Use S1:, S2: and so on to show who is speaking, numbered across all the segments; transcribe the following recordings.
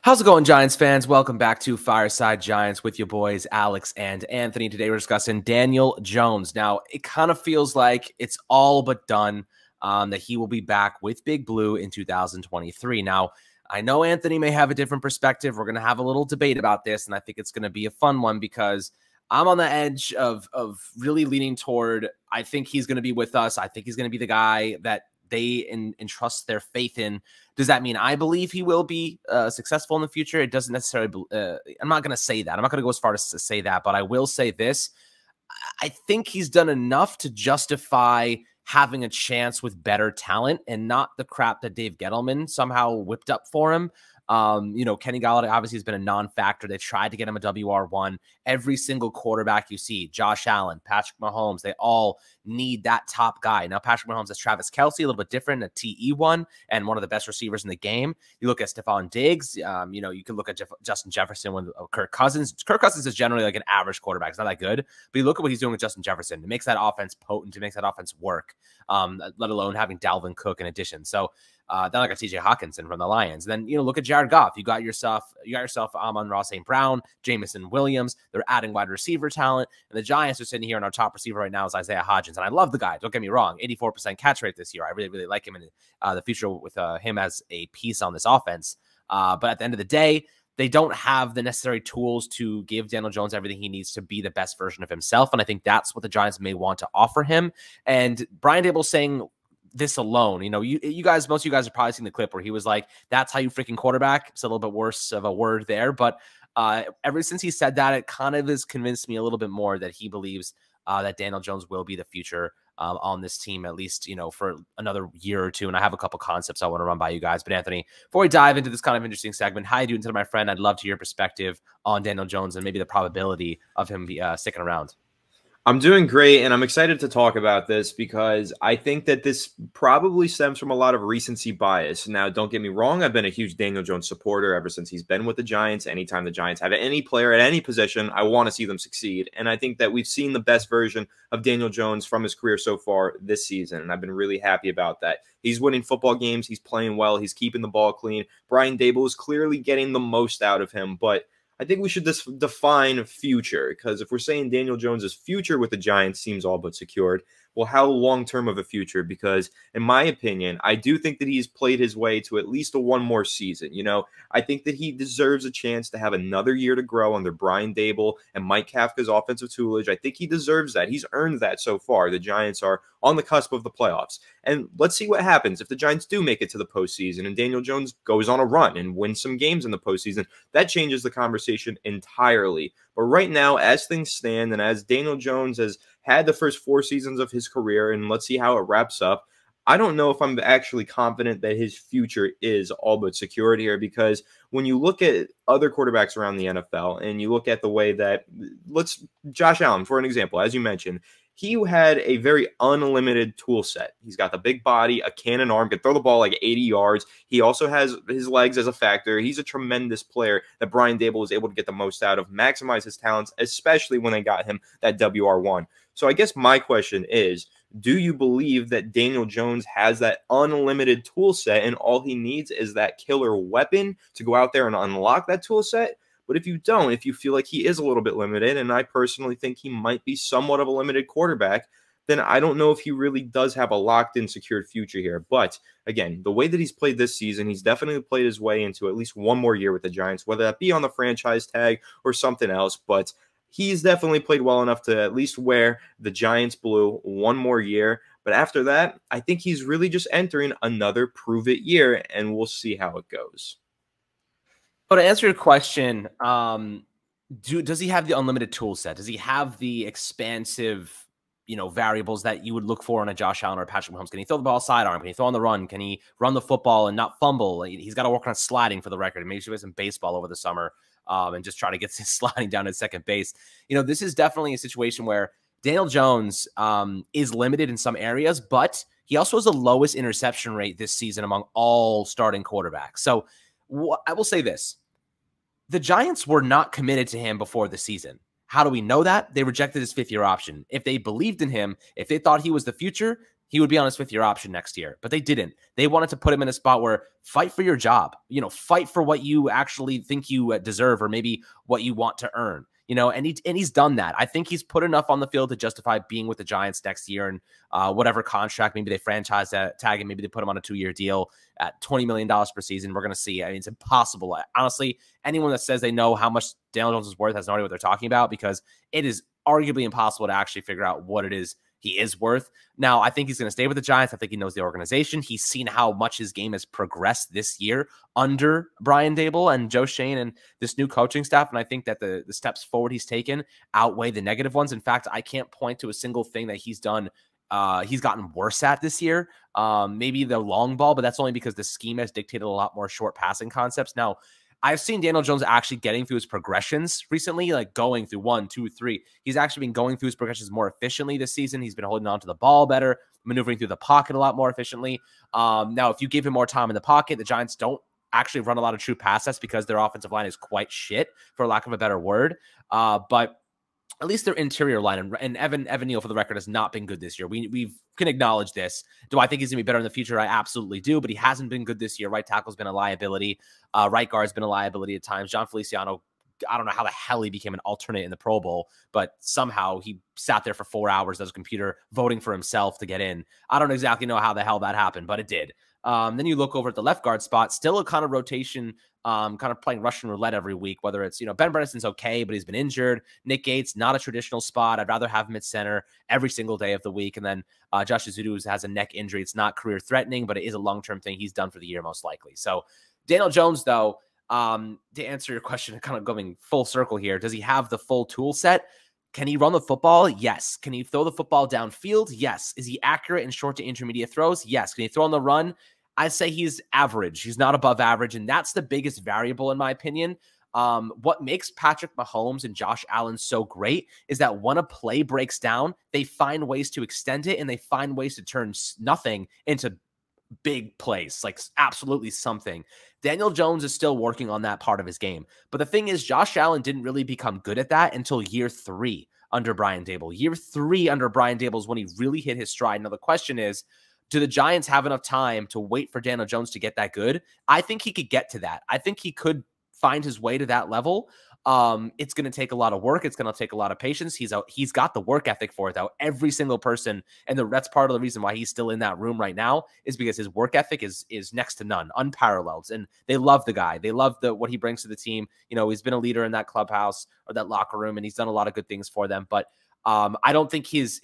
S1: How's it going, Giants fans? Welcome back to Fireside Giants with your boys, Alex and Anthony. Today we're discussing Daniel Jones. Now, it kind of feels like it's all but done that he will be back with Big Blue in 2023. Now, I know Anthony may have a different perspective. We're going to have a little debate about this, and I think it's going to be a fun one because I'm on the edge of really leaning toward I think he's going to be with us. I think he's going to be the guy that they entrust their faith in. Does that mean I believe he will be successful in the future? It doesn't necessarily. I'm not going to say that. I'm not going to go as far as to say that, but I will say this. I think he's done enough to justify having a chance with better talent and not the crap that Dave Gettleman somehow whipped up for him. Kenny Golladay obviously has been a non-factor. They tried to get him a WR1. Every single quarterback you see, Josh Allen, Patrick Mahomes, they all need that top guy. Now, Patrick Mahomes has Travis Kelce, a little bit different, a TE1, and one of the best receivers in the game. You look at Stephon Diggs, you can look at Justin Jefferson with Kirk Cousins. Kirk Cousins is generally like an average quarterback. It's not that good, but you look at what he's doing with Justin Jefferson. It makes that offense potent. It makes that offense work, let alone having Dalvin Cook in addition. So, then I got TJ Hawkinson from the Lions. Then, look at Jared Goff. You got yourself Amon-Ra St. Brown, Jamison Williams. They're adding wide receiver talent. And the Giants are sitting here, and our top receiver right now is Isaiah Hodgins. And I love the guy. Don't get me wrong. 84% catch rate this year. I really, really like him in the future with him as a piece on this offense. But at the end of the day, they don't have the necessary tools to give Daniel Jones everything he needs to be the best version of himself. And I think that's what the Giants may want to offer him. And Brian Daboll saying this alone, you guys, most of you guys have probably seen the clip where he was like, that's how you freaking quarterback. It's a little bit worse of a word there, but ever since he said that, it kind of has convinced me a little bit more that he believes that Daniel Jones will be the future on this team, at least, for another year or two. And I have a couple concepts I want to run by you guys. But Anthony, before we dive into this kind of interesting segment, how you doing today, my friend? I'd love to hear your perspective on Daniel Jones and maybe the probability of him sticking around.
S2: I'm doing great, and I'm excited to talk about this because I think that this probably stems from a lot of recency bias. Now, don't get me wrong. I've been a huge Daniel Jones supporter ever since he's been with the Giants. Anytime the Giants have any player at any position, I want to see them succeed. And I think that we've seen the best version of Daniel Jones from his career so far this season, and I've been really happy about that. He's winning football games. He's playing well. He's keeping the ball clean. Brian Daboll is clearly getting the most out of him, but I think we should define future, because if we're saying Daniel Jones' future with the Giants seems all but secured, well, how long-term of a future? Because in my opinion, I do think that he's played his way to at least one more season. I think that he deserves a chance to have another year to grow under Brian Daboll and Mike Kafka's offensive tutelage. I think he deserves that. He's earned that so far. The Giants are on the cusp of the playoffs. And let's see what happens if the Giants do make it to the postseason and Daniel Jones goes on a run and wins some games in the postseason. That changes the conversation entirely. But right now, as things stand, and as Daniel Jones has had the first 4 seasons of his career, and let's see how it wraps up, I don't know if I'm actually confident that his future is all but secured here, because when you look at other quarterbacks around the NFL and you look at the way that, Josh Allen, for an example, as you mentioned, he had a very unlimited tool set. He's got the big body, a cannon arm, can throw the ball like 80 yards. He also has his legs as a factor. He's a tremendous player that Brian Daboll was able to get the most out of, maximize his talents, especially when they got him that WR1. So I guess my question is, do you believe that Daniel Jones has that unlimited tool set and all he needs is that killer weapon to go out there and unlock that tool set? But if you don't, if you feel like he is a little bit limited, and I personally think he might be somewhat of a limited quarterback, then I don't know if he really does have a locked-in, secured future here. But again, the way that he's played this season, he's definitely played his way into at least one more year with the Giants, whether that be on the franchise tag or something else. But he's definitely played well enough to at least wear the Giants blue one more year. But after that, I think he's really just entering another prove-it year, and we'll see how it goes.
S1: But to answer your question, does he have the unlimited tool set? Does he have the expansive, variables that you would look for in a Josh Allen or a Patrick Mahomes? Can he throw the ball sidearm? Can he throw on the run? Can he run the football and not fumble? He's got to work on sliding for the record. Maybe he plays some baseball over the summer and just try to get his sliding down at second base. This is definitely a situation where Daniel Jones is limited in some areas, but he also has the lowest interception rate this season among all starting quarterbacks. So I will say this. The Giants were not committed to him before the season. How do we know that? They rejected his 5th-year option. If they believed in him, if they thought he was the future, he would be on his fifth-year option next year. But they didn't. They wanted to put him in a spot where fight for your job, fight for what you actually think you deserve or maybe what you want to earn. And he's done that. I think he's put enough on the field to justify being with the Giants next year and whatever contract. Maybe they franchise that tag and maybe they put him on a 2-year deal at $20 million per season. We're going to see. I mean, it's impossible. Honestly, anyone that says they know how much Daniel Jones is worth has no idea what they're talking about, because it is arguably impossible to actually figure out what it is he is worth. Now, I think he's going to stay with the Giants. I think he knows the organization. He's seen how much his game has progressed this year under Brian Daboll and Joe Schoen and this new coaching staff. And I think that the steps forward he's taken outweigh the negative ones. In fact, I can't point to a single thing that he's done he's gotten worse at this year. Maybe the long ball, but that's only because the scheme has dictated a lot more short passing concepts. Now, I've seen Daniel Jones actually getting through his progressions recently, like going through 1, 2, 3. He's actually been going through his progressions more efficiently this season. He's been holding on to the ball better, maneuvering through the pocket a lot more efficiently. Now, if you give him more time in the pocket, the Giants don't actually run a lot of true pass sets because their offensive line is quite shit, for lack of a better word. But at least their interior line, and Evan Neal, for the record, has not been good this year. We can acknowledge this. Do I think he's going to be better in the future? I absolutely do, but he hasn't been good this year. Right tackle's been a liability. Right guard's been a liability at times. John Feliciano, I don't know how the hell he became an alternate in the Pro Bowl, but somehow he sat there for 4 hours at his computer voting for himself to get in. I don't exactly know how the hell that happened, but it did. Then you look over at the left guard spot, still a kind of rotation, kind of playing Russian roulette every week, whether it's, Ben Bredesen's okay, but he's been injured. Nick Gates, not a traditional spot. I'd rather have him at center every single day of the week. And then Josh Ezeudu has a neck injury. It's not career threatening, but it is a long-term thing. He's done for the year, most likely. So Daniel Jones, though, to answer your question, kind of going full circle here, does he have the full tool set? Can he run the football? Yes. Can he throw the football downfield? Yes. Is he accurate in short to intermediate throws? Yes. Can he throw on the run? I say he's average. He's not above average, and that's the biggest variable in my opinion. What makes Patrick Mahomes and Josh Allen so great is that when a play breaks down, they find ways to extend it, and they find ways to turn nothing into big plays, like absolutely something. Daniel Jones is still working on that part of his game. But the thing is, Josh Allen didn't really become good at that until year 3 under Brian Daboll. Year 3 under Brian Daboll is when he really hit his stride. Now, the question is, do the Giants have enough time to wait for Daniel Jones to get that good? I think he could get to that. I think he could find his way to that level. It's going to take a lot of work. It's going to take a lot of patience. He's got the work ethic for it, though. Every single person, and that's part of the reason why he's still in that room right now, is because his work ethic is next to none, unparalleled. And they love the guy. They love what he brings to the team. He's been a leader in that clubhouse or that locker room, and he's done a lot of good things for them. But I don't think his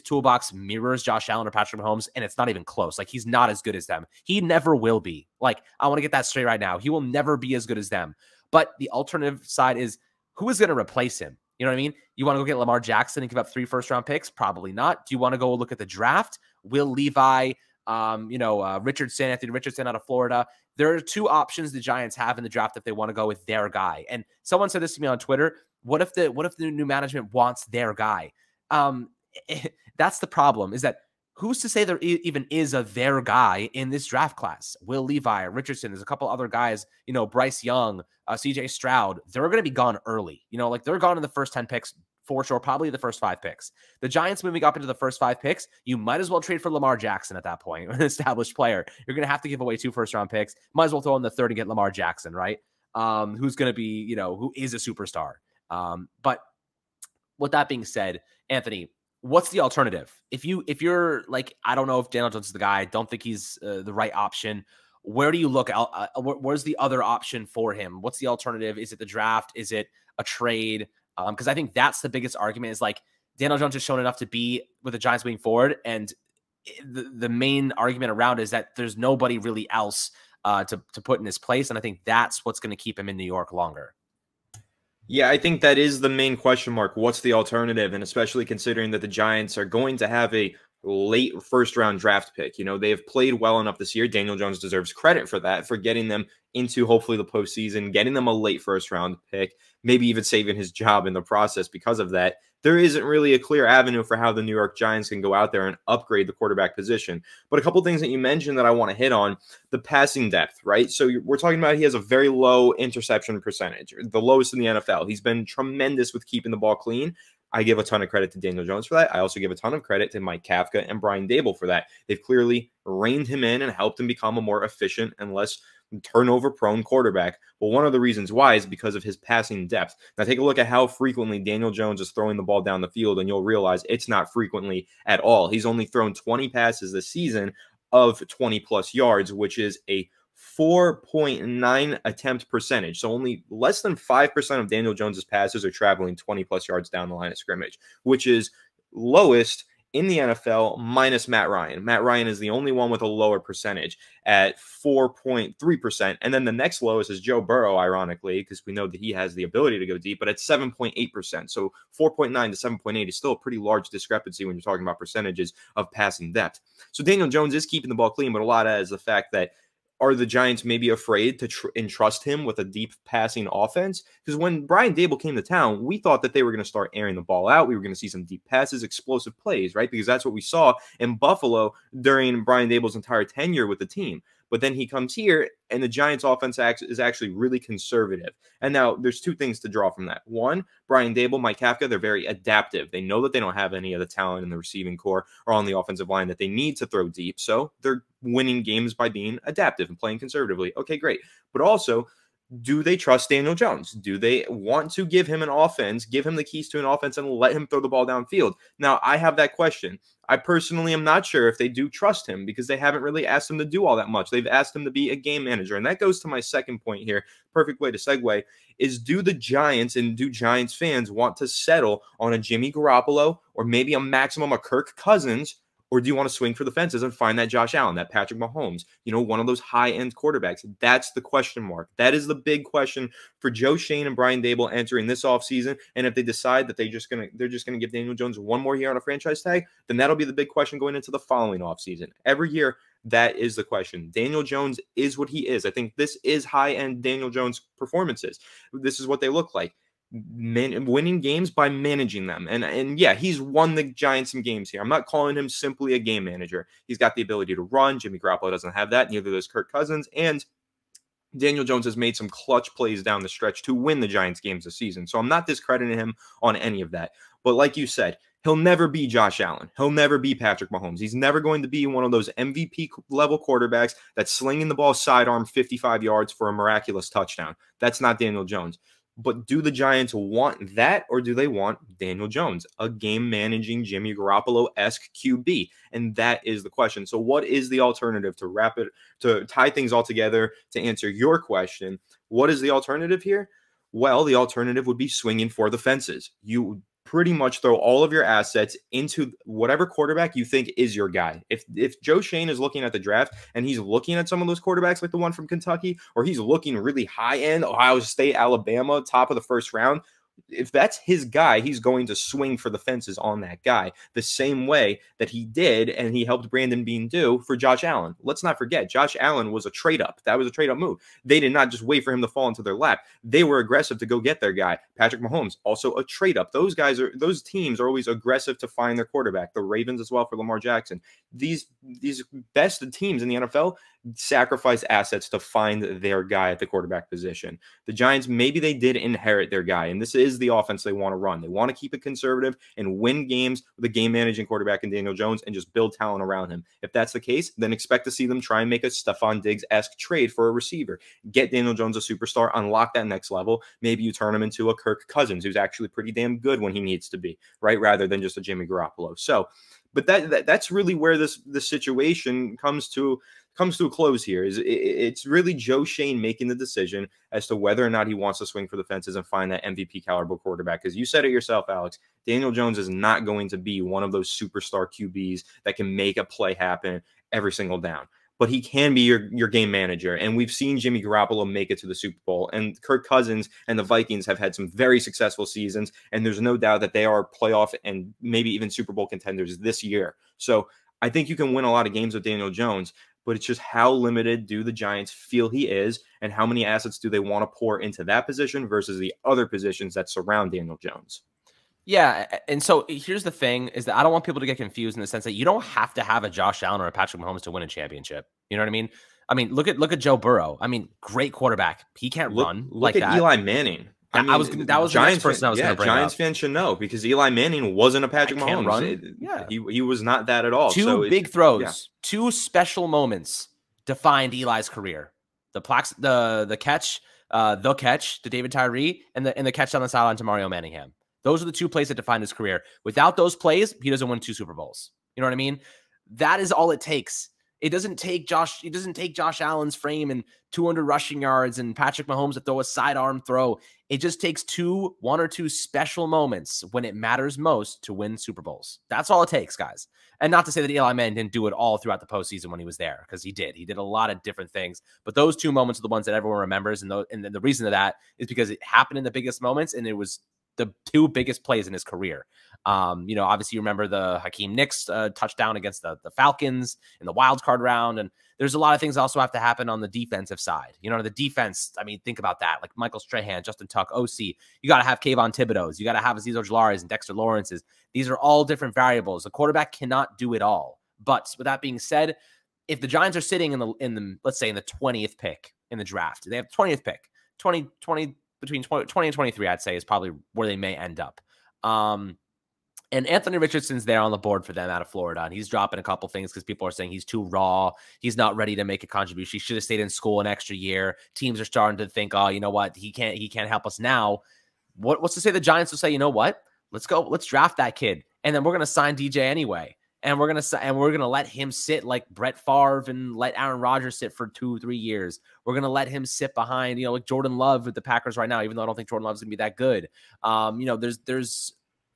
S1: toolbox mirrors Josh Allen or Patrick Mahomes, and it's not even close. Like, he's not as good as them. He never will be. Like, I want to get that straight right now. He will never be as good as them. But the alternative side is, who is going to replace him? You know what I mean? You want to go get Lamar Jackson and give up 3 first-round picks? Probably not. Do you want to go look at the draft? Will Levi, Richardson, Anthony Richardson out of Florida? There are 2 options the Giants have in the draft if they want to go with their guy. And someone said this to me on Twitter. What if the new management wants their guy? That's the problem, is that who's to say there even is a their guy in this draft class? Will Levi, Richardson, there's a couple other guys, Bryce Young, CJ Stroud. They're going to be gone early. They're gone in the first 10 picks for sure, probably the first 5 picks. The Giants moving up into the first 5 picks, you might as well trade for Lamar Jackson at that point, an established player. You're going to have to give away 2 first-round picks. Might as well throw in the third and get Lamar Jackson, right? Who's going to be, who is a superstar. But with that being said, Anthony, what's the alternative? If you're like, I don't know if Daniel Jones is the guy, I don't think he's the right option. Where do you look? Where's the other option for him? What's the alternative? Is it the draft? Is it a trade? Because I think that's the biggest argument, is like, Daniel Jones has shown enough to be with the Giants moving forward. And the main argument around is that there's nobody really else to put in his place. And I think that's what's going to keep him in New York longer.
S2: Yeah, I think that is the main question mark. What's the alternative? And especially considering that the Giants are going to have a late first-round draft pick. They have played well enough this year. Daniel Jones deserves credit for that, for getting them into hopefully the postseason, getting them a late first-round pick, maybe even saving his job in the process because of that. There isn't really a clear avenue for how the New York Giants can go out there and upgrade the quarterback position. But a couple things that you mentioned that I want to hit on, the passing depth, right? So we're talking about he has a very low interception percentage, the lowest in the NFL. He's been tremendous with keeping the ball clean. I give a ton of credit to Daniel Jones for that. I also give a ton of credit to Mike Kafka and Brian Dable for that. They've clearly reined him in and helped him become a more efficient and less turnover prone quarterback. But one of the reasons why is because of his passing depth. Now take a look at how frequently Daniel Jones is throwing the ball down the field, and you'll realize it's not frequently at all. He's only thrown 20 passes this season of 20 plus yards, which is a 4.9 attempt percentage. So only less than 5% of Daniel Jones's passes are traveling 20 plus yards down the line of scrimmage, which is lowest in the NFL minus Matt Ryan. Matt Ryan is the only one with a lower percentage at 4.3%. And then the next lowest is Joe Burrow, ironically, because we know that he has the ability to go deep, but at 7.8%. So 4.9 to 7.8 is still a pretty large discrepancy when you're talking about percentages of passing depth. So Daniel Jones is keeping the ball clean, but a lot of that is the fact that are the Giants maybe afraid to entrust him with a deep passing offense? Because when Brian Dable came to town, we thought that they were going to start airing the ball out. We were going to see some deep passes, explosive plays, right? Because that's what we saw in Buffalo during Brian Dable's entire tenure with the team. But then he comes here, and the Giants' offense is actually really conservative. And now there's two things to draw from that. One, Brian Dable, Mike Kafka, they're very adaptive. They know that they don't have any of the talent in the receiving core or on the offensive line that they need to throw deep. So they're winning games by being adaptive and playing conservatively. Okay, great. But also, do they trust Daniel Jones? Do they want to give him an offense, give him the keys to an offense, and let him throw the ball downfield? Now, I have that question. I personally am not sure if they do trust him because they haven't really asked him to do all that much. They've asked him to be a game manager. And that goes to my second point here. Perfect way to segue is, do the Giants and do Giants fans want to settle on a Jimmy Garoppolo or maybe a maximum of Kirk Cousins? Or do you want to swing for the fences and find that Josh Allen, that Patrick Mahomes, one of those high-end quarterbacks? That's the question mark. That is the big question for Joe Schoen and Brian Dable entering this offseason. And if they decide that they're just gonna give Daniel Jones one more year on a franchise tag, then that'll be the big question going into the following offseason. Every year, that is the question. Daniel Jones is what he is. I think this is high-end Daniel Jones performances. This is what they look like. Winning games by managing them. And yeah, he's won the Giants some games here. I'm not calling him simply a game manager. He's got the ability to run. Jimmy Garoppolo doesn't have that. Neither does Kirk Cousins. And Daniel Jones has made some clutch plays down the stretch to win the Giants games this season. So I'm not discrediting him on any of that. But like you said, he'll never be Josh Allen. He'll never be Patrick Mahomes. He's never going to be one of those MVP level quarterbacks that's slinging the ball sidearm 55 yards for a miraculous touchdown. That's not Daniel Jones. But do the Giants want that, or do they want Daniel Jones, a game-managing Jimmy Garoppolo-esque QB? And that is the question. So what is the alternative to tie things all together to answer your question? What is the alternative here? Well, the alternative would be swinging for the fences. You pretty much throw all of your assets into whatever quarterback you think is your guy. If Joe Schoen is looking at the draft and he's looking at some of those quarterbacks like the one from Kentucky, or he's looking really high end, Ohio State, Alabama, top of the first round, if that's his guy, he's going to swing for the fences on that guy the same way that he did and he helped Brandon Beane do for Josh Allen. Let's not forget, Josh Allen was a trade-up. That was a trade-up move. They did not just wait for him to fall into their lap. They were aggressive to go get their guy. Patrick Mahomes, also a trade-up. Those teams are always aggressive to find their quarterback. The Ravens as well for Lamar Jackson. These best teams in the NFL sacrifice assets to find their guy at the quarterback position. The Giants, maybe they did inherit their guy, and this is the offense they want to run. They want to keep it conservative and win games with a game-managing quarterback in Daniel Jones and just build talent around him. If that's the case, then expect to see them try and make a Stephon Diggs-esque trade for a receiver. Get Daniel Jones a superstar, unlock that next level. Maybe you turn him into a Kirk Cousins, who's actually pretty damn good when he needs to be, right? Rather than just a Jimmy Garoppolo. So, but that's really where this situation comes to a close here. It's really Joe Schoen making the decision as to whether or not he wants to swing for the fences and find that MVP caliber quarterback. Because you said it yourself, Alex, Daniel Jones is not going to be one of those superstar QBs that can make a play happen every single down. But he can be your game manager. And we've seen Jimmy Garoppolo make it to the Super Bowl. And Kirk Cousins and the Vikings have had some very successful seasons. And there's no doubt that they are playoff and maybe even Super Bowl contenders this year. So I think you can win a lot of games with Daniel Jones. But it's just how limited do the Giants feel he is, and how many assets do they want to pour into that position versus the other positions that surround Daniel Jones?
S1: Yeah, and so here's the thing, is that I don't want people to get confused in the sense that you don't have to have a Josh Allen or a Patrick Mahomes to win a championship. You know what I mean? I mean, look at Joe Burrow. I mean, great quarterback. He can't run like that.
S2: Look at Eli Manning. I
S1: that
S2: mean,
S1: was the next person I was going to bring
S2: Giants
S1: up.
S2: fans should know because Eli Manning wasn't a Patrick
S1: Can't
S2: Mahomes.
S1: run.
S2: He was not that at all.
S1: Two
S2: So
S1: big throws, two special moments defined Eli's career. The catch, to David Tyree, and the catch on the sideline to Mario Manningham. Those are the two plays that defined his career. Without those plays, he doesn't win 2 Super Bowls. You know what I mean? That is all it takes. It doesn't take Josh Allen's frame and 200 rushing yards and Patrick Mahomes to throw a sidearm throw. It just takes one or two special moments when it matters most to win Super Bowls. That's all it takes, guys. And not to say that Eli Manning didn't do it all throughout the postseason when he was there, because he did. He did a lot of different things. But those 2 moments are the ones that everyone remembers. And the reason of that is because it happened in the biggest moments, and it was the 2 biggest plays in his career. Obviously you remember the Hakeem Nicks touchdown against the Falcons in the wild card round. And there's a lot of things that also have to happen on the defensive side. The defense, I mean, think about that. Like Michael Strahan, Justin Tuck, OC. You got to have Kayvon Thibodeau's. You got to have Azeez Ojulari's and Dexter Lawrence's. These are all different variables. The quarterback cannot do it all. But with that being said, if the Giants are sitting in the let's say in the 20th pick in the draft, they have the 20th pick, between 20 and 23, I'd say, is probably where they may end up. And Anthony Richardson's there on the board for them out of Florida, and he's dropping a couple things because people are saying he's too raw. He's not ready to make a contribution. He should have stayed in school an extra year. Teams are starting to think, oh, you know what? He can't help us now. What's to say the Giants will say, you know what? Let's draft that kid, and then we're going to sign DJ anyway. And we're gonna let him sit like Brett Favre and let Aaron Rodgers sit for 2-3 years. We're gonna let him sit behind, like Jordan Love with the Packers right now, even though I don't think Jordan Love's gonna be that good. There's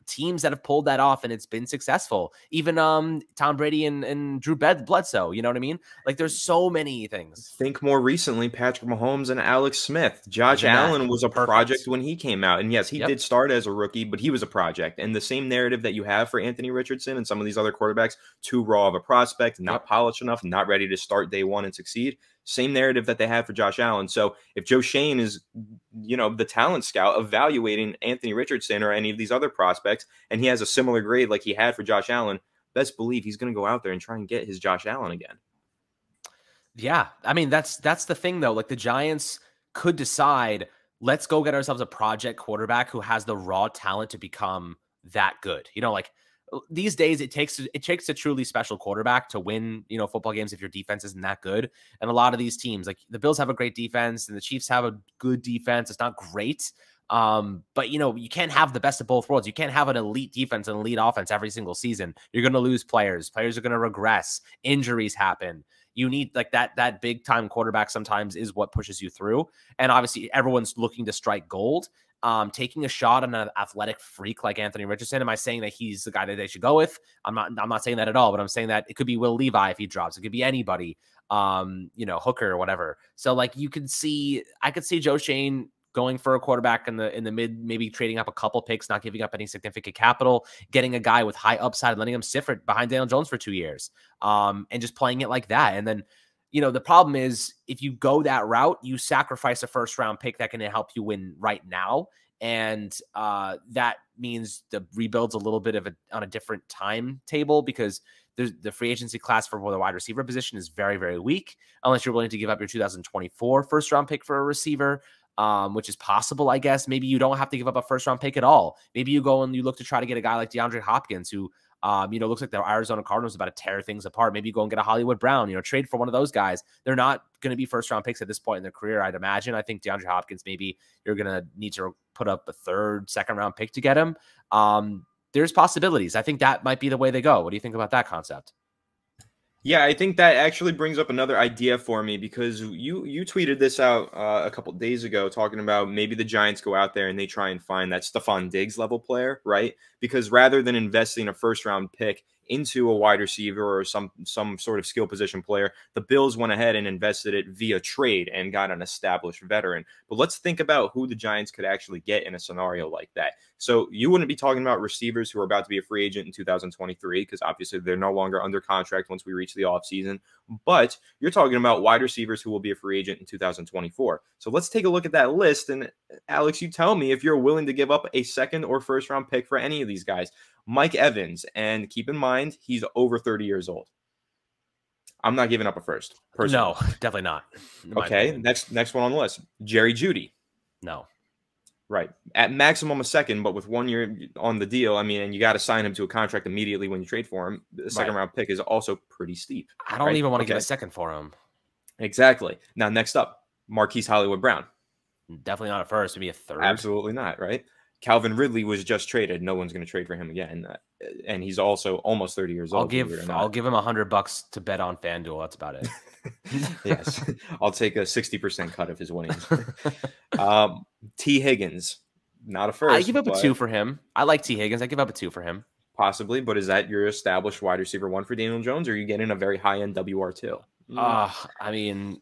S1: teams that have pulled that off and it's been successful. Even Tom Brady and Drew Bledsoe, you know what I mean? Like there's so many things.
S2: Think more recently, Patrick Mahomes and Alex Smith. Josh Allen was a project when he came out. And yes, he did start as a rookie, but he was a project. And the same narrative that you have for Anthony Richardson and some of these other quarterbacks, too raw of a prospect, not polished enough, not ready to start day one and succeed. Same narrative that they had for Josh Allen. So if Joe Shane is, the talent scout evaluating Anthony Richardson or any of these other prospects, and he has a similar grade like he had for Josh Allen, best believe he's going to go out there and try and get his Josh Allen again.
S1: Yeah. I mean, that's the thing, though. Like the Giants could decide, let's go get ourselves a project quarterback who has the raw talent to become that good. Like these days it takes a truly special quarterback to win, football games if your defense isn't that good. And a lot of these teams, like the Bills have a great defense and the Chiefs have a good defense. It's not great. But you can't have the best of both worlds. You can't have an elite defense and elite offense every single season. You're going to lose players. Players are going to regress. Injuries happen. You need like that big time quarterback sometimes is what pushes you through. And obviously everyone's looking to strike gold. Taking a shot on an athletic freak like Anthony Richardson. Am I saying that he's the guy that they should go with? I'm not saying that at all, but I'm saying that it could be Will Levi if he drops. It could be anybody, Hooker or whatever. So like I could see Joe Shane going for a quarterback in the mid, maybe trading up a couple picks, not giving up any significant capital, getting a guy with high upside, letting him sit behind Daniel Jones for 2 years, and just playing it like that. And then, the problem is if you go that route, you sacrifice a first round pick that can help you win right now. And that means the rebuild's a little bit on a different timetable because the free agency class for the wide receiver position is very, very weak unless you're willing to give up your 2024 first round pick for a receiver. Which is possible, I guess. Maybe you don't have to give up a first round pick at all. Maybe you go and you look to try to get a guy like DeAndre Hopkins who, looks like the Arizona Cardinals about to tear things apart. Maybe you go and get a Hollywood Brown, trade for one of those guys. They're not going to be first round picks at this point in their career, I'd imagine. I think DeAndre Hopkins, maybe you're going to need to put up a third, second round pick to get him. There's possibilities. I think that might be the way they go. What do you think about that concept?
S2: Yeah, I think that actually brings up another idea for me because you tweeted this out a couple days ago talking about maybe the Giants go out there and they try and find that Stephon Diggs level player, right? Because rather than investing a first round pick into a wide receiver or some sort of skill position player, the Bills went ahead and invested it via trade and got an established veteran. But let's think about who the Giants could actually get in a scenario like that. So you wouldn't be talking about receivers who are about to be a free agent in 2023 because obviously they're no longer under contract once we reach the offseason. But you're talking about wide receivers who will be a free agent in 2024. So let's take a look at that list. And Alex, you tell me if you're willing to give up a second or first round pick for any of these guys. Mike Evans, and keep in mind, he's over 30 years old. I'm not giving up a first. Personally.
S1: No, definitely not.
S2: Okay, next one on the list. Jerry Jeudy.
S1: No.
S2: Right. At maximum a second, but with 1 year on the deal, I mean, and you got to sign him to a contract immediately when you trade for him. The second
S1: Right.
S2: round pick is also pretty steep,
S1: I don't
S2: right?
S1: even want to give a
S2: Okay.
S1: second for him.
S2: Exactly. Now, next up, Marquise Hollywood Brown.
S1: Definitely not a first, maybe a third.
S2: Absolutely not, right? Calvin Ridley was just traded. No one's going to trade for him again. And he's also almost 30 years old, believe it or
S1: I'll
S2: not.
S1: give him $100 to bet on FanDuel. That's about it.
S2: Yes. I'll take a 60% cut of his winnings. T. Higgins, not a first.
S1: I give up a 2 for him. I like T. Higgins. I give up a 2 for him.
S2: Possibly, but is that your established wide receiver 1 for Daniel Jones, or are you getting a very high-end WR2?
S1: I mean,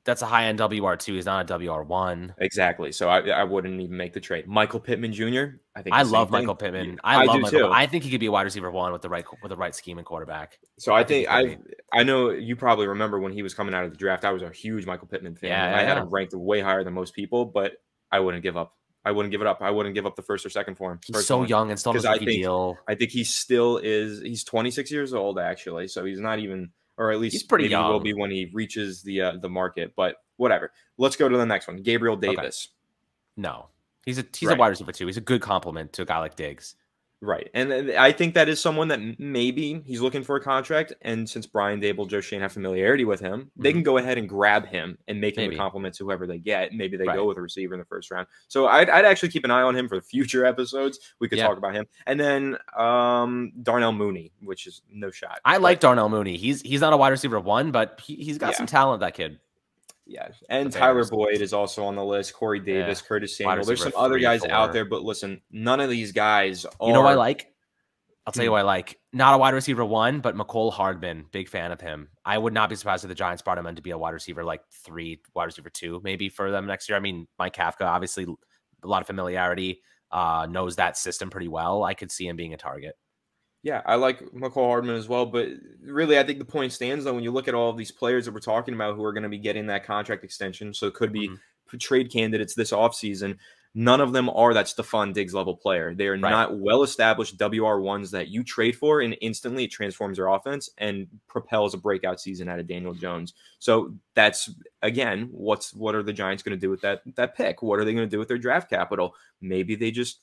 S1: that's a high-end WR2. He's not a WR1.
S2: Exactly. So I wouldn't even make the trade. Michael Pittman Jr., I think
S1: I love Michael Pittman. I love Michael Pittman. I think he could be a wide receiver 1 with the right scheme and quarterback.
S2: So I know you probably remember when he was coming out of the draft. I was a huge Michael Pittman fan.
S1: Yeah,
S2: I had him ranked way higher than most people, but I wouldn't give up. I wouldn't give it up. I wouldn't give up the first or second for him.
S1: He's so young and still has a rookie deal.
S2: I think he still is. He's 26 years old, actually. So he's not even, or at least
S1: he's pretty young.
S2: He will be when he reaches the market. But whatever. Let's go to the next one. Gabriel Davis.
S1: Okay. No, he's a wide receiver 2. He's a good compliment to a guy like Diggs.
S2: Right. And I think that is someone that maybe he's looking for a contract. And since Brian Dable, Joe Shane have familiarity with him, they can go ahead and grab him and make him a compliment to whoever they get. Maybe they go with a receiver in the first round. So I'd actually keep an eye on him for future episodes. We could talk about him. And then Darnell Mooney, which is no shot.
S1: I like Darnell Mooney. He's not a wide receiver 1, but he's got some talent, that kid.
S2: Yeah, and Tyler Boyd is also on the list. Corey Davis, Curtis Samuel. There's some other guys out there, but listen, none of these guys are.
S1: You know what I like? I'll tell you what I like. Not a wide receiver 1, but McCole Hardman. Big fan of him. I would not be surprised if the Giants brought him in to be a wide receiver 3, wide receiver 2, maybe for them next year. I mean, Mike Kafka, obviously a lot of familiarity, knows that system pretty well. I could see him being a target.
S2: Yeah, I like McCall Hardman as well, but really I think the point stands, though, when you look at all of these players that we're talking about who are going to be getting that contract extension, so it could be trade candidates this offseason, none of them are that Stephon Diggs level player. They are not well-established WR1s that you trade for, and instantly it transforms their offense and propels a breakout season out of Daniel Jones. So that's, again, what are the Giants going to do with that pick? What are they going to do with their draft capital? Maybe they just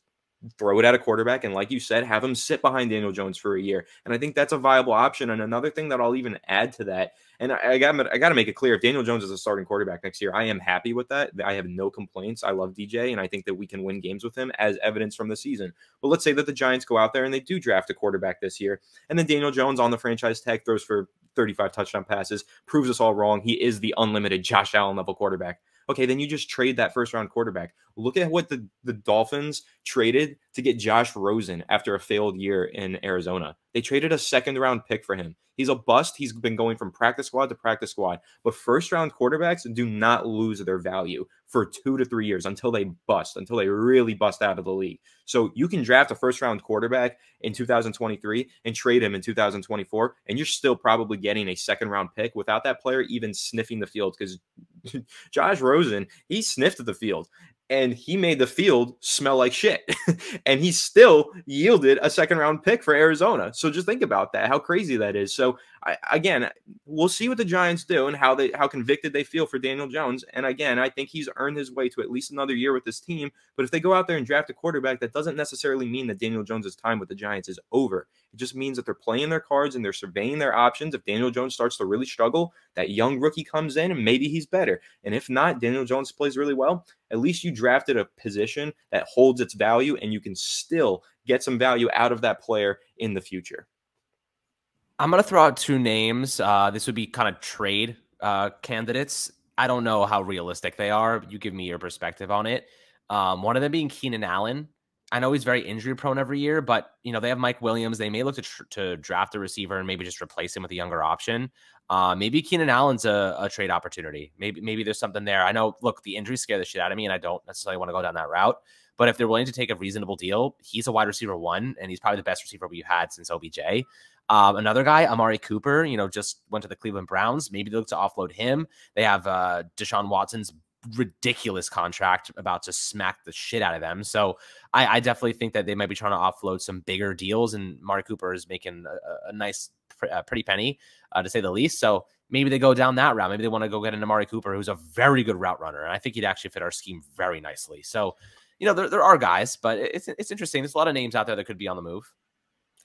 S2: throw it at a quarterback and, like you said, have him sit behind Daniel Jones for a year. And I think that's a viable option. And another thing that I'll even add to that, and I got to make it clear, if Daniel Jones is a starting quarterback next year, I am happy with that. I have no complaints. I love DJ, and I think that we can win games with him as evidence from the season. But let's say that the Giants go out there and they do draft a quarterback this year, and then Daniel Jones on the franchise tag throws for 35 touchdown passes, proves us all wrong. He is the unlimited Josh Allen level quarterback. Okay, then you just trade that first-round quarterback. Look at what the Dolphins traded to get Josh Rosen after a failed year in Arizona. They traded a second-round pick for him. He's a bust. He's been going from practice squad to practice squad. But first-round quarterbacks do not lose their value for 2 to 3 years until they bust, until they really bust out of the league. So you can draft a first-round quarterback in 2023 and trade him in 2024, and you're still probably getting a second-round pick without that player even sniffing the field, because Josh Rosen, he sniffed the field and he made the field smell like shit. And he still yielded a second-round pick for Arizona. So just think about that, how crazy that is. So again, we'll see what the Giants do and how convicted they feel for Daniel Jones. And again, I think he's earned his way to at least another year with this team. But if they go out there and draft a quarterback, that doesn't necessarily mean that Daniel Jones' time with the Giants is over. It just means that they're playing their cards and they're surveying their options. If Daniel Jones starts to really struggle, that young rookie comes in and maybe he's better. And if not, Daniel Jones plays really well, at least you drafted a position that holds its value and you can still get some value out of that player in the future.
S1: I'm going to throw out 2 names. This would be kind of trade candidates. I don't know how realistic they are. You give me your perspective on it. One of them being Keenan Allen. I know he's very injury prone every year, but they have Mike Williams. They may look to draft a receiver and maybe just replace him with a younger option. Maybe Keenan Allen's a trade opportunity. Maybe there's something there. I know, look, the injuries scare the shit out of me, and I don't necessarily want to go down that route. But if they're willing to take a reasonable deal, he's a wide receiver 1, and he's probably the best receiver we've had since OBJ. Another guy, Amari Cooper, just went to the Cleveland Browns. Maybe they look to offload him. They have Deshaun Watson's ridiculous contract about to smack the shit out of them. So I definitely think that they might be trying to offload some bigger deals, and Amari Cooper is making a nice, pretty penny, to say the least. So maybe they go down that route. Maybe they want to go get an Amari Cooper, who's a very good route runner. And I think he'd actually fit our scheme very nicely. So there are guys, but it's interesting. There's a lot of names out there that could be on the move.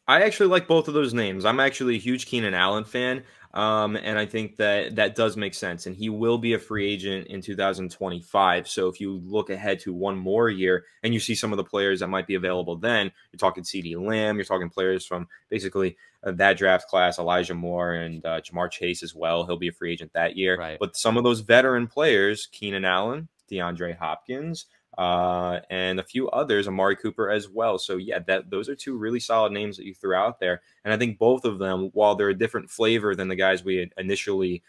S2: I actually like both of those names. I'm actually a huge Keenan Allen fan, and I think that that does make sense. And he will be a free agent in 2025. So if you look ahead to one more year and you see some of the players that might be available then, you're talking CeeDee Lamb, you're talking players from basically that draft class, Elijah Moore and Jamar Chase as well. He'll be a free agent that year.
S1: Right.
S2: But some of those veteran players, Keenan Allen, DeAndre Hopkins, and a few others, Amari Cooper as well. So yeah, those are two really solid names that you threw out there. And I think both of them, while they're a different flavor than the guys we had initially,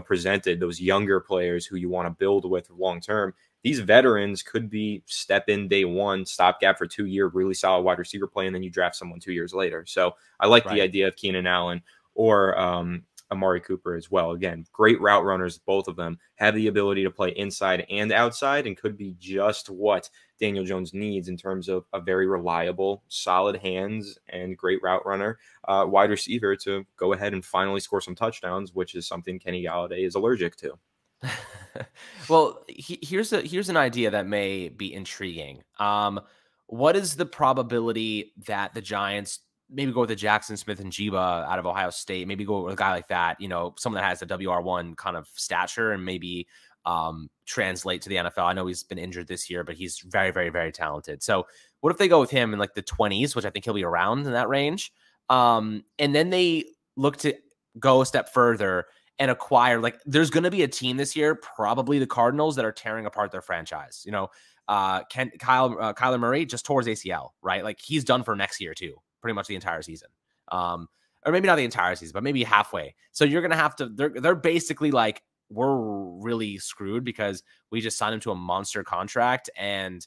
S2: presented, those younger players who you want to build with long term, these veterans could be step in day one, stopgap for 2 year, really solid wide receiver play, and then you draft someone 2 years later. So I like the idea of Keenan Allen or Amari Cooper as well. Again, great route runners, both of them have the ability to play inside and outside and could be just what Daniel Jones needs in terms of a very reliable, solid hands and great route runner, wide receiver to go ahead and finally score some touchdowns, which is something Kenny Galladay is allergic to.
S1: Well, here's an idea that may be intriguing. What is the probability that the Giants maybe go with the Jackson Smith and Jiba out of Ohio State, maybe go with a guy like that, someone that has a WR1 kind of stature and maybe translate to the NFL? I know he's been injured this year, but he's very, very, very talented. So what if they go with him in like the 20s, which I think he'll be around in that range? And then they look to go a step further and acquire, like, there's going to be a team this year, probably the Cardinals, that are tearing apart their franchise. Kyler Murray just tore his ACL, right? Like, he's done for next year too, pretty much the entire season. Or maybe not the entire season, but maybe halfway. So you're going to have to, they're basically like, we're really screwed because we just signed him to a monster contract and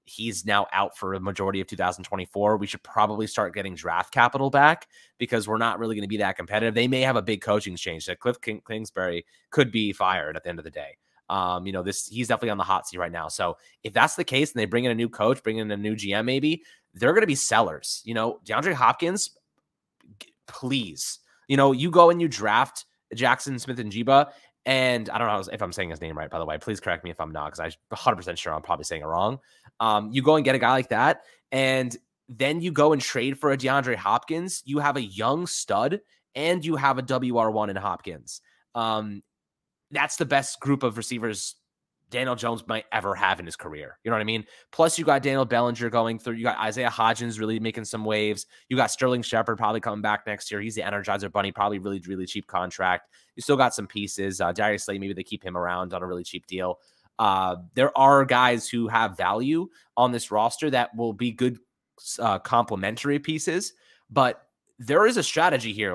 S1: he's now out for a majority of 2024. We should probably start getting draft capital back because we're not really going to be that competitive. They may have a big coaching change. That Cliff Kingsbury could be fired at the end of the day. He's definitely on the hot seat right now. So if that's the case and they bring in a new coach, bring in a new GM, maybe they're going to be sellers. DeAndre Hopkins, please, you go and you draft Jackson Smith and Jiba. And I don't know if I'm saying his name right, by the way. Please correct me if I'm not, because I'm 100% sure I'm probably saying it wrong. You go and get a guy like that, and then you go and trade for a DeAndre Hopkins. You have a young stud, and you have a WR1 in Hopkins. That's the best group of receivers Daniel Jones might ever have in his career. You know what I mean? Plus, you got Daniel Bellinger going through. You got Isaiah Hodgins really making some waves. You got Sterling Shepard probably coming back next year. He's the Energizer Bunny, probably really, really cheap contract. You still got some pieces. Darius Slay, maybe they keep him around on a really cheap deal. There are guys who have value on this roster that will be good complementary pieces, but there is a strategy here.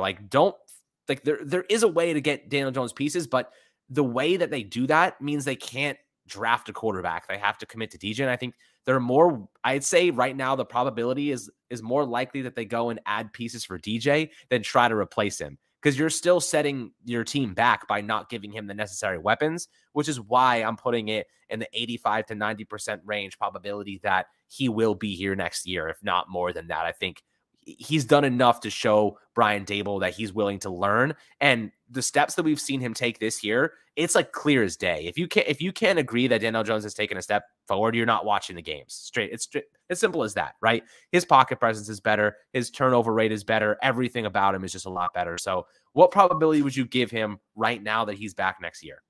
S1: There is a way to get Daniel Jones pieces, but the way that they do that means they can't draft a quarterback. They have to commit to DJ. And I think I'd say right now, the probability is more likely that they go and add pieces for DJ than try to replace him, because you're still setting your team back by not giving him the necessary weapons, which is why I'm putting it in the 85 to 90% range probability that he will be here next year, if not more than that. I think he's done enough to show Brian Daboll that he's willing to learn. And the steps that we've seen him take this year, it's like clear as day. If you can't agree that Daniel Jones has taken a step forward, you're not watching the games. It's as simple as that, right? His pocket presence is better. His turnover rate is better. Everything about him is just a lot better. So what probability would you give him right now that he's back next year?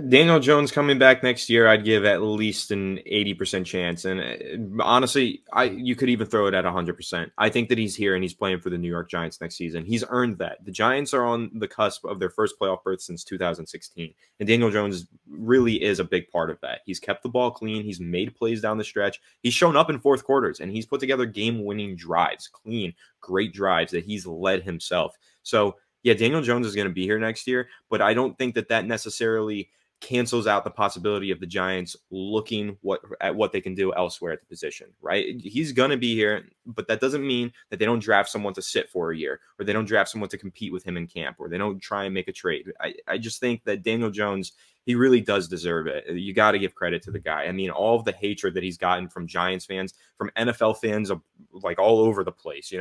S2: Daniel Jones coming back next year, I'd give at least an 80% chance. And honestly, you could even throw it at 100%. I think that he's here and he's playing for the New York Giants next season. He's earned that. The Giants are on the cusp of their first playoff berth since 2016. And Daniel Jones really is a big part of that. He's kept the ball clean. He's made plays down the stretch. He's shown up in fourth quarters and he's put together game-winning drives, clean, great drives that he's led himself. So yeah, Daniel Jones is going to be here next year, but I don't think that necessarily cancels out the possibility of the Giants looking at what they can do elsewhere at the position, right? He's going to be here, but that doesn't mean that they don't draft someone to sit for a year, or they don't draft someone to compete with him in camp, or they don't try and make a trade. I just think that Daniel Jones, he really does deserve it. You got to give credit to the guy. I mean, all of the hatred that he's gotten from Giants fans, from NFL fans, like all over the place,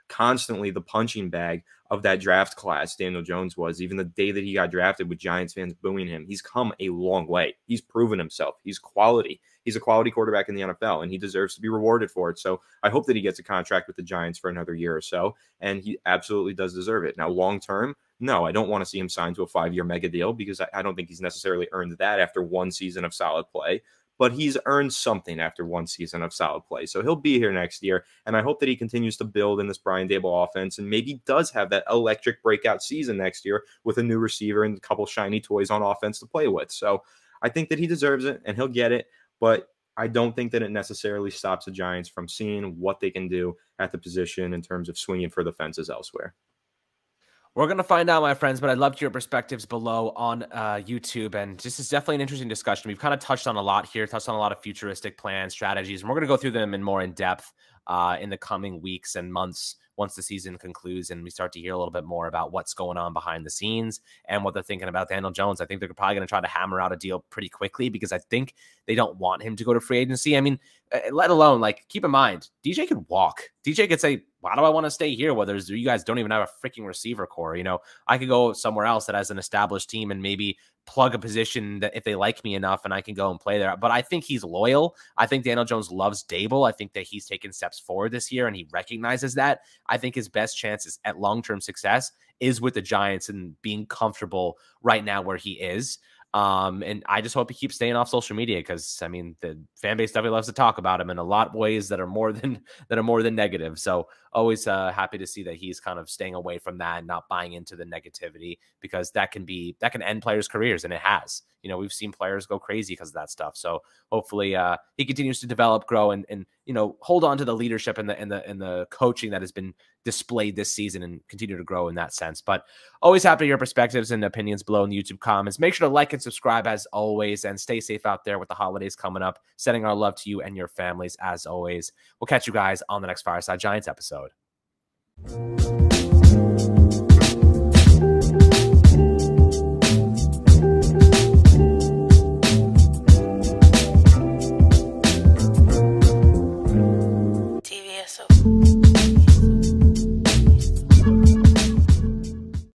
S2: constantly the punching bag of that draft class Daniel Jones was. Even the day that he got drafted with Giants fans booing him, he's come a long way. He's proven himself. He's quality. he's a quality quarterback in the NFL, and he deserves to be rewarded for it. So I hope that he gets a contract with the Giants for another year or so, and he absolutely does deserve it. Now, long term, no, I don't want to see him sign to a 5-year mega deal because I don't think he's necessarily earned that after one season of solid play. But he's earned something after one season of solid play. So he'll be here next year, and I hope that he continues to build in this Brian Daboll offense and maybe does have that electric breakout season next year with a new receiver and a couple shiny toys on offense to play with. So I think that he deserves it, and he'll get it, but I don't think that it necessarily stops the Giants from seeing what they can do at the position in terms of swinging for the fences elsewhere.
S1: We're going to find out, my friends, but I'd love to hear your perspectives below on YouTube. And this is definitely an interesting discussion. We've kind of touched on a lot here, touched on a lot of futuristic plans, strategies, and we're going to go through them in more in depth in the coming weeks and months once the season concludes and we start to hear a little bit more about what's going on behind the scenes and what they're thinking about Daniel Jones. I think they're probably going to try to hammer out a deal pretty quickly because I think they don't want him to go to free agency. I mean, let alone, like, keep in mind, DJ could walk. DJ could say, why do I want to stay here? Whether you guys don't even have a freaking receiver core. You know, I could go somewhere else that has an established team and maybe plug a position that if they like me enough and I can go and play there. But I think he's loyal. I think Daniel Jones loves Daboll. I think that he's taken steps forward this year and he recognizes that. I think his best chances at long-term success is with the Giants and being comfortable right now where he is. And I just hope he keeps staying off social media because, I mean, the fan base definitely loves to talk about him in a lot of ways that are more than negative. So always happy to see that he's kind of staying away from that and not buying into the negativity because that can end players' careers, and it has. You know, we've seen players go crazy because of that stuff. So hopefully he continues to develop, grow, and you know, hold on to the leadership and the coaching that has been displayed this season and continue to grow in that sense. But always happy to hear perspectives and opinions below in the YouTube comments. Make sure to like and subscribe as always, and stay safe out there with the holidays coming up. Sending our love to you and your families as always. We'll catch you guys on the next Fireside Giants episode.
S3: TVSO.